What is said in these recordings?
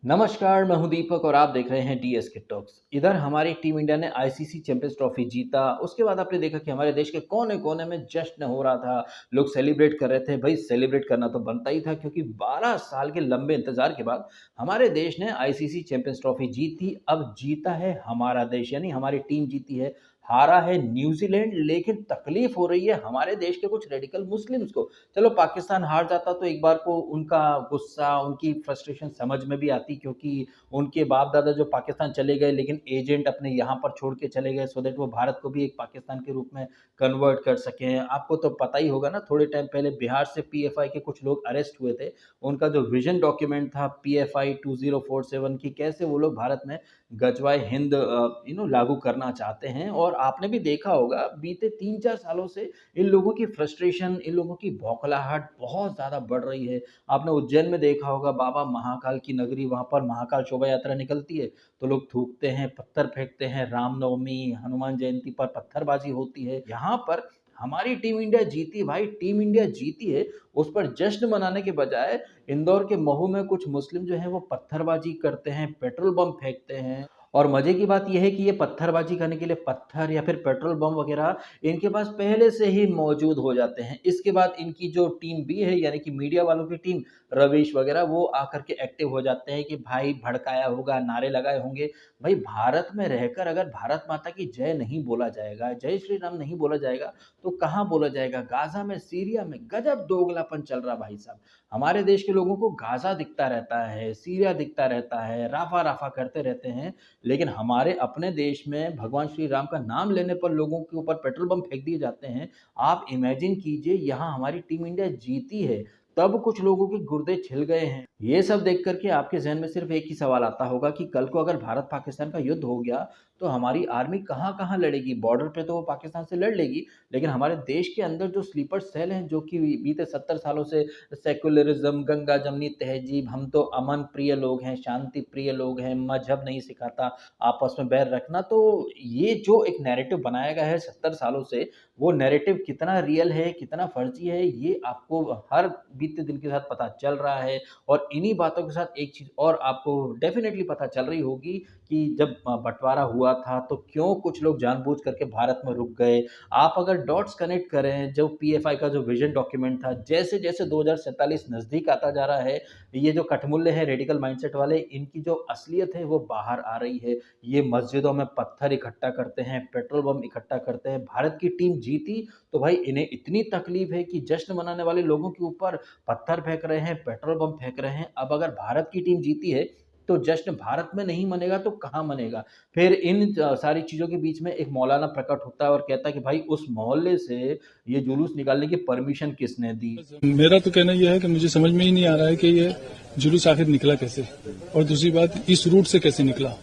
नमस्कार, मैं हूं दीपक और आप देख रहे हैं डीएसके टॉक्स। इधर हमारी टीम इंडिया ने आईसीसी चैंपियंस ट्रॉफी जीता। उसके बाद आपने देखा कि हमारे देश के कोने-कोने में जश्न हो रहा था। लोग सेलिब्रेट कर रहे थे। भाई सेलिब्रेट करना तो बनता ही था क्योंकि 12 साल के लंबे इंतज़ार के बाद हमारे देश ने आईसीसी चैंपियंस ट्रॉफी जीती। अब जीता है हमारा देश यानी हमारी टीम जीती है। हारा है न्यूज़ीलैंड लेकिन तकलीफ़ हो रही है हमारे देश के कुछ रेडिकल मुस्लिम्स को। चलो पाकिस्तान हार जाता तो एक बार को उनका गुस्सा, उनकी फ्रस्ट्रेशन समझ में भी आती क्योंकि उनके बाप-दादा जो पाकिस्तान चले गए लेकिन एजेंट अपने यहाँ पर छोड़ के चले गए सो दैट वो भारत को भी एक पाकिस्तान के रूप में कन्वर्ट कर सकें। आपको तो पता ही होगा ना थोड़े टाइम पहले बिहार से पीएफआई के कुछ लोग अरेस्ट हुए थे। उनका जो विज़न डॉक्यूमेंट था पीएफआई 2047 की कैसे वो लोग भारत में गजवाए हिंद लागू करना चाहते हैं और आपने भी देखा होगा बीते 3-4 सालों से इन लोगों की फ्रस्ट्रेशन, इन लोगों की बौखलाहट बहुत ज़्यादा बढ़ रही है। आपने उज्जैन में देखा होगा बाबा महाकाल की नगरी, वहाँ पर महाकाल शोभा यात्रा निकलती है, तो लोग थूकते हैं, पत्थर फेंकते हैं, रामनवमी, हनुमान जयंती पर पत्थरबाज़ी होती है। यहाँ पर हमारी टीम इंडिया जीती भाई, टीम इंडिया जीती है, उस पर जश्न मनाने के बजाय इंदौर के महू में कुछ मुस्लिम जो हैं वो पत्थरबाज़ी करते हैं, पेट्रोल बम फेंकते हैं और मज़े की बात ये है कि ये पत्थरबाज़ी करने के लिए पत्थर या फिर पेट्रोल बम वग़ैरह इनके पास पहले से ही मौजूद हो जाते हैं। इसके बाद इनकी जो टीम बी है यानी कि मीडिया वालों की टीम, रवीश वग़ैरह वो आकर के एक्टिव हो जाते हैं कि भाई भड़काया होगा, नारे लगाए होंगे। भाई भारत में रहकर अगर भारत माता की जय नहीं बोला जाएगा, जय श्री राम नहीं बोला जाएगा, तो कहाँ बोला जाएगा? गाज़ा में, सीरिया में गज़ब दोगलापन चल रहा भाई साहब। हमारे देश के लोगों को गाज़ा दिखता रहता है, सीरिया दिखता रहता है, राफ़ा-राफ़ा करते रहते हैं, लेकिन हमारे अपने देश में भगवान श्री राम का नाम लेने पर लोगों के ऊपर पेट्रोल बम फेंक दिए जाते हैं। आप इमेजिन कीजिए यहाँ हमारी टीम इंडिया जीती है, तब कुछ लोगों के गुर्दे छिल गए हैं। ये सब देख कर के आपके ज़हन में सिर्फ़ एक ही सवाल आता होगा कि कल को अगर भारत-पाकिस्तान का युद्ध हो गया, तो हमारी आर्मी कहाँ-कहाँ लड़ेगी? बॉर्डर पे तो वो पाकिस्तान से लड़ लेगी, लेकिन हमारे देश के अंदर जो स्लीपर सेल हैं, जो कि बीते 70 सालों से सेक्युलरिज़्म, गंगा-जमनी तहज़ीब, हम तो अमन प्रिय लोग हैं, शांति प्रिय लोग हैं, मज़हब नहीं सिखाता आपस में बैर रखना। तो ये जो एक नैरेटिव बनाया गया है 70 सालों से, वो नैरेटिव कितना रियल है, कितना फर्ज़ी है, ये आपको हर बीते दिन के साथ पता चल रहा है और इन्हीं बातों के साथ एक चीज़ और आपको डेफ़िनेटली पता चल रही होगी कि जब बँटवारा हुआ था, तो क्यों कुछ लोग जानबूझ करके भारत में रुक गए। आप अगर डॉट्स कनेक्ट करें, जो पीएफआई का जो विज़न डॉक्यूमेंट था, जैसे-जैसे 2047 नज़दीक आता जा रहा है, ये जो कठमुल्ले हैं रेडिकल माइंडसेट वाले, इनकी जो असलियत है, वो बाहर आ रही है। ये मस्जिदों में पत्थर इकट्ठा करते हैं, पेट्रोल बम इकट्ठा करते हैं। भारत की टीम जीती, तो भाई इन्हें इतनी तकलीफ़ है कि जश्न मनाने वाले लोगों के ऊपर पत्थर फेंक रहे हैं, पेट्रोल बम फेंक रहे हैं। अब अगर भारत की टीम जीती है, तो जश्न भारत में नहीं मनेगा तो कहाँ मनेगा? फिर इन सारी चीज़ों के बीच में एक मौलाना प्रकट होता है और कहता है कि भाई उस मोहल्ले से ये जुलूस निकालने की परमिशन किसने दी? मेरा तो कहना यह है कि मुझे समझ में ही नहीं आ रहा है कि ये जुलूस आखिर निकला कैसे और दूसरी बात इस रूट से कैसे निकला।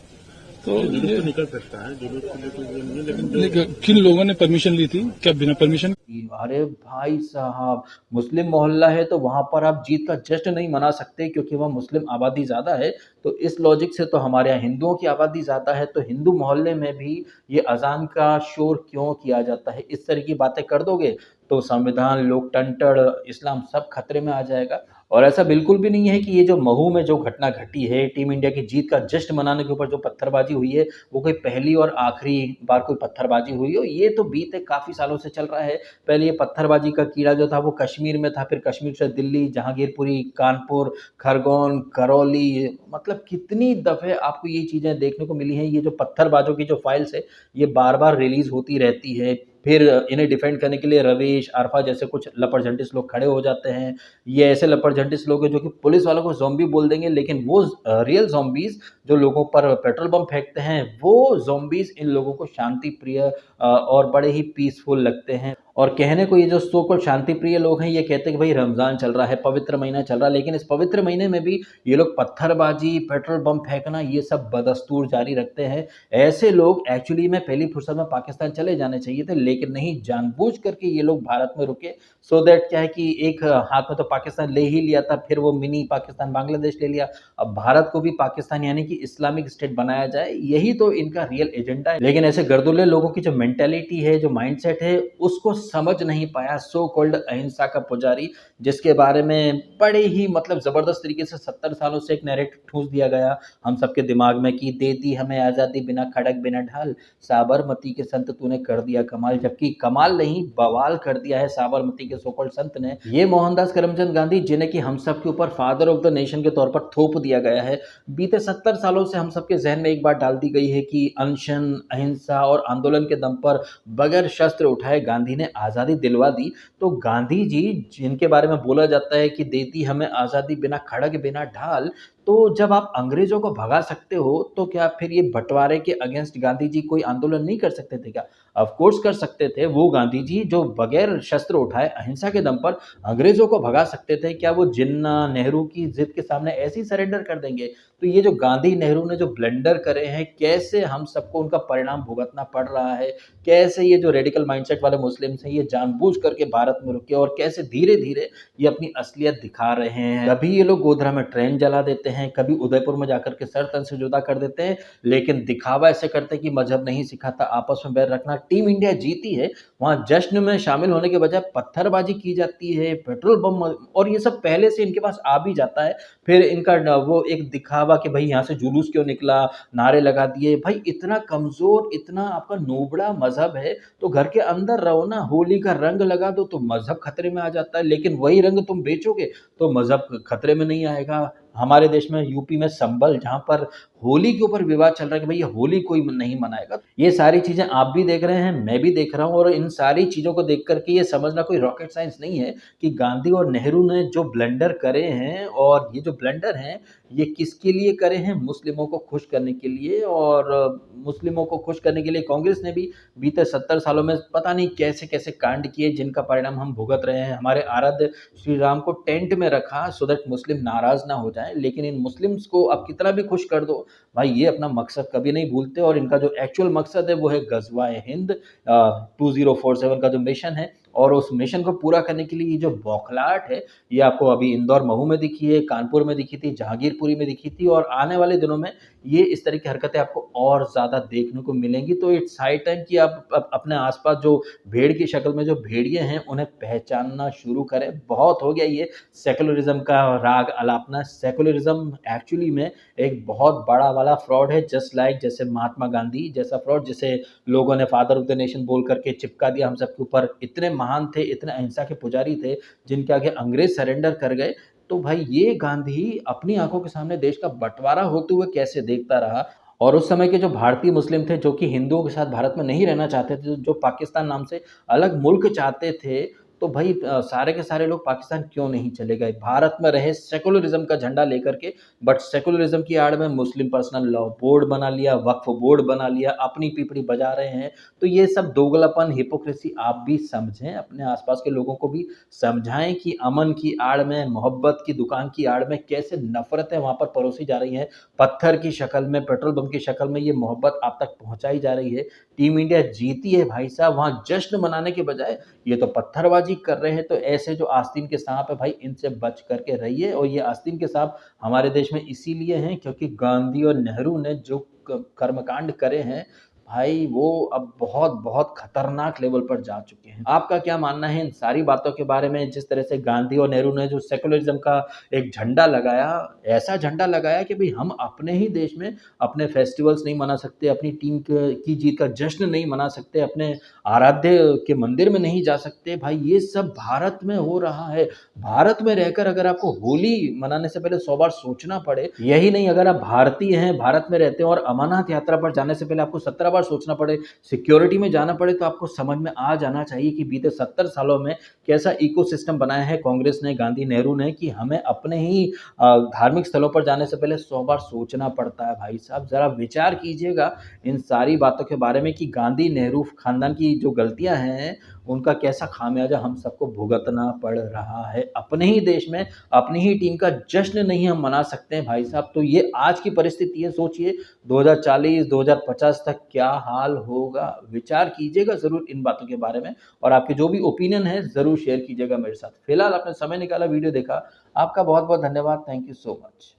तो ये तो निकल सकता है जुलूस के लिए कोई वो नहीं है, लेकिन लेकिन किन लोगों ने परमिशन ली थी, क्या बिना परमिशन? अरे भाई साहब, मुस्लिम मोहल्ला है तो वहाँ पर आप जीत का जश्न नहीं मना सकते क्योंकि वहाँ मुस्लिम आबादी ज़्यादा है। तो इस लॉजिक से तो हमारे यहाँ हिंदुओं की आबादी ज़्यादा है, तो हिंदू मोहल्ले में भी ये अज़ान का शोर क्यों किया जाता है? इस तरह की बातें कर दोगे तो संविधान, लोकतंत्र, इस्लाम सब खतरे में आ जाएगा। और ऐसा बिल्कुल भी नहीं है कि ये जो महू में जो घटना घटी है, टीम इंडिया की जीत का जश्न मनाने के ऊपर जो पत्थरबाज़ी हुई है, वो कोई पहली और आखिरी बार कोई पत्थरबाज़ी हुई हो, ये तो बीते काफ़ी सालों से चल रहा है। पहले ये पत्थरबाजी का कीड़ा जो था वो कश्मीर में था, फिर कश्मीर से दिल्ली, जहांगीरपुरी, कानपुर, खरगोन, करौली मतलब कितनी दफ़े आपको ये चीज़ें देखने को मिली हैं। ये जो पत्थरबाज़ों की जो फाइल्स है, ये बार-बार रिलीज़ होती रहती है। फिर इन्हें डिफेंड करने के लिए रवीश, अरफा जैसे कुछ लपड़झंटिस लोग खड़े हो जाते हैं। ये ऐसे लपड़झंटिस लोग हैं जो कि पुलिस वालों को ज़ॉम्बी बोल देंगे, लेकिन वो रियल ज़ॉम्बीज़ जो लोगों पर पेट्रोल बम फेंकते हैं, वो ज़ॉम्बीज़ इन लोगों को शांति प्रिय और बड़े ही पीसफुल लगते हैं। और कहने को ये जो सो कॉल्ड शांति प्रिय लोग हैं, ये कहते हैं कि भाई रमज़ान चल रहा है, पवित्र महीना चल रहा है, लेकिन इस पवित्र महीने में भी ये लोग पत्थरबाजी, पेट्रोल बम फेंकना ये सब बदस्तूर जारी रखते हैं। ऐसे लोग एक्चुअली में पहली फुर्सत में पाकिस्तान चले जाने चाहिए थे, लेकिन नहीं, जानबूझ करके ये लोग भारत में रुके। सो दैट क्या है कि एक हाथ में तो पाकिस्तान ले ही लिया था, फिर वो मिनी पाकिस्तान बांग्लादेश ले लिया। अब भारत को भी पाकिस्तान यानी कि इस्लामिक स्टेट बनाया जाए, यही तो इनका रियल एजेंडा है। लेकिन ऐसे गर्दुल्ले लोगों की जो मेंटालिटी है, जो माइंडसेट है, उसको समझ नहीं पाया, सो कॉल्ड अहिंसा का पुजारी, जिसके बारे में बड़े ही मतलब ज़बरदस्त तरीके से 70 सालों से एक नैरेटिव ठूँस दिया गया हम सबके दिमाग में कि दे दी हमें आज़ादी बिना खड़क बिना ढाल, साबरमती के संत तूने कर दिया कमाल। जबकि कमाल नहीं, बवाल कर दिया है साबरमती के सो कॉल्ड संत ने। ये मोहनदास करमचंद गांधी, जिन्हें कि हम सब के ऊपर फादर ऑफ द नेशन के तौर पर थोप दिया गया है, बीते 70 सालों से हम सबके ज़हन में एक बात डाल दी गई है कि अनशन, अहिंसा और आंदोलन के दम पर बगैर शस्त्र उठाए गांधी ने आज़ादी दिलवा दी। तो गांधी जी, जिनके बारे में बोला जाता है कि देती हमें आज़ादी बिना खड़ग बिना ढाल, तो जब आप अंग्रेज़ों को भगा सकते हो, तो क्या फिर ये बँटवारे के अगेंस्ट गांधी जी कोई आंदोलन नहीं कर सकते थे क्या? ऑफ़ कोर्स कर सकते थे। वो गांधी जी जो बगैर शस्त्र उठाए अहिंसा के दम पर अंग्रेज़ों को भगा सकते थे, क्या वो जिन्ना, नेहरू की ज़िद के सामने ऐसे ही सरेंडर कर देंगे? तो ये जो गांधी, नेहरू ने जो ब्लंडर करे हैं, कैसे हम सबको उनका परिणाम भुगतना पड़ रहा है, कैसे ये जो रेडिकल माइंडसेट वाले मुस्लिम्स हैं, ये जानबूझ करके भारत में रुके और कैसे धीरे-धीरे ये अपनी असलियत दिखा रहे हैं। कभी ये लोग गोधरा में ट्रेन जला देते हैं, कभी उदयपुर में जाकर के सर तन से जुदा कर देते हैं, लेकिन दिखावा ऐसे करते हैं कि मज़हब नहीं सिखाता आपस में बैर रखना। टीम इंडिया जीती है, वहाँ जश्न में शामिल होने के बजाय पत्थरबाजी की जाती है, पेट्रोल बम, और ये सब पहले से इनके पास आ भी जाता है। फिर इनका वो एक दिखावा कि भई यहाँ से जुलूस क्यों निकला, नारे लगा दिए। भाई इतना कमज़ोर, इतना आपका नोबड़ा मज़हब है, तो घर के अंदर रहो ना, होली का रंग लगा दो तो मज़हब खतरे में आ जाता है, लेकिन वही रंग तुम बेचोगे तो मज़हब खतरे में नहीं आएगा। हमारे देश में यूपी में संभल, जहाँ पर होली के ऊपर विवाद चल रहा है कि भई होली कोई नहीं मनाएगा। ये सारी चीज़ें आप भी देख रहे हैं, मैं भी देख रहा हूँ, और इन सारी चीज़ों को देख कर के ये समझना कोई रॉकेट साइंस नहीं है कि गांधी और नेहरू ने जो ब्लंडर करे हैं, और ये जो ब्लंडर हैं, ये किसके लिए करे हैं? मुस्लिमों को खुश करने के लिए। और मुस्लिमों को खुश करने के लिए कांग्रेस ने भी बीते 70 सालों में पता नहीं कैसे-कैसे कांड किए, जिनका परिणाम हम भुगत रहे हैं। हमारे आराध्य श्री राम को टेंट में रखा सो दैट मुस्लिम नाराज़ ना हो जाएँ, लेकिन इन मुस्लिम्स को आप कितना भी खुश कर दो, भाई ये अपना मकसद कभी नहीं भूलते, और इनका जो एक्चुअल मकसद है वो है ग़ज़वा-ए हिंद 2047 का जो मिशन है, और उस मिशन को पूरा करने के लिए ये जो बौखलाहट है, ये आपको अभी इंदौर, महू में दिखी है, कानपुर में दिखी थी, जहांगीरपुरी में दिखी थी, और आने वाले दिनों में ये इस तरह की हरकतें आपको और ज़्यादा देखने को मिलेंगी। तो इट्स हाई टाइम कि आप अपने आस-पास जो भेड़ की शक्ल में जो भेड़िए हैं, उन्हें पहचानना शुरू करें। बहुत हो गया ये सेक्युलरिज़्म का राग अलापना। सेक्युलरिज़्म एक्चुअली में एक बहुत बड़ा वाला फ्रॉड है, जस्ट लाइक जैसे महात्मा गांधी जैसा फ्रॉड, जिसे लोगों ने फादर ऑफ द नेशन बोल करके चिपका दिया हम सबके ऊपर। इतने महान थे, इतने अहिंसा के पुजारी थे, जिनके आगे अंग्रेज सरेंडर कर गए। तो भाई ये गांधी अपनी आंखों के सामने देश का बंटवारा होते हुए कैसे देखता रहा, और उस समय के जो भारतीय मुस्लिम थे, जो कि हिंदुओं के साथ भारत में नहीं रहना चाहते थे, जो पाकिस्तान नाम से अलग मुल्क चाहते थे, तो भाई सारे के सारे लोग पाकिस्तान क्यों नहीं चले गए? भारत में रहे सेकुलरिज़्म का झंडा लेकर के, बट सेकुलरिज़्म की आड़ में मुस्लिम पर्सनल लॉ बोर्ड बना लिया, वक्फ बोर्ड बना लिया, अपनी पीपड़ी बजा रहे हैं। तो ये सब दोगलापन, हिपोक्रेसी आप भी समझें, अपने आस-पास के लोगों को भी समझाएँ कि अमन की आड़ में, मोहब्बत की दुकान की आड़ में कैसे नफ़रतें वहाँ पर परोसी जा रही हैं। पत्थर की शक्ल में, पेट्रोल बम की शक्ल में ये मोहब्बत आप तक पहुँचाई जा रही है। टीम इंडिया जीती है भाई साहब, वहाँ जश्न मनाने के बजाय ये तो पत्थरबाजी कर रहे हैं। तो ऐसे जो आस्तीन के साँप है भाई, इनसे बच करके रहिए। और ये आस्तीन के साँप हमारे देश में इसीलिए हैं क्योंकि गांधी और नेहरू ने जो कर्मकांड करे हैं भाई, वो अब बहुत खतरनाक लेवल पर जा चुके हैं। आपका क्या मानना है इन सारी बातों के बारे में? जिस तरह से गांधी और नेहरू ने जो सेकुलरिज़्म का एक झंडा लगाया, ऐसा झंडा लगाया कि भई हम अपने ही देश में अपने फेस्टिवल्स नहीं मना सकते, अपनी टीम की जीत का जश्न नहीं मना सकते, अपने आराध्य के मंदिर में नहीं जा सकते। भाई ये सब भारत में हो रहा है। भारत में रहकर अगर आपको होली मनाने से पहले 100 बार सोचना पड़े, यही नहीं, अगर आप भारतीय हैं, भारत में रहते हैं, और अमरनाथ यात्रा पर जाने से पहले आपको 17 बार सोचना पड़े, सिक्योरिटी में जाना पड़े, तो आपको समझ में आ जाना चाहिए कि बीते 70 सालों में कैसा इकोसिस्टम बनाया है कांग्रेस ने, गांधी, नेहरू ने, कि हमें अपने ही धार्मिक स्थलों पर जाने से पहले 100 बार सोचना पड़ता है। भाई साहब ज़रा विचार कीजिएगा इन सारी बातों के बारे में कि गांधी, नेहरू खानदान की जो गलतियाँ हैं, उनका कैसा खामियाजा हम सबको भुगतना पड़ रहा है। अपने ही देश में अपनी ही टीम का जश्न नहीं हम मना सकते हैं भाई साहब। तो ये आज की परिस्थिति है, सोचिए 2040, 2050 तक क्या हाल होगा? विचार कीजिएगा ज़रूर इन बातों के बारे में, और आपके जो भी ओपिनियन है ज़रूर शेयर कीजिएगा मेरे साथ। फिलहाल आपने समय निकाला, वीडियो देखा, आपका बहुत-बहुत धन्यवाद। Thank you so much.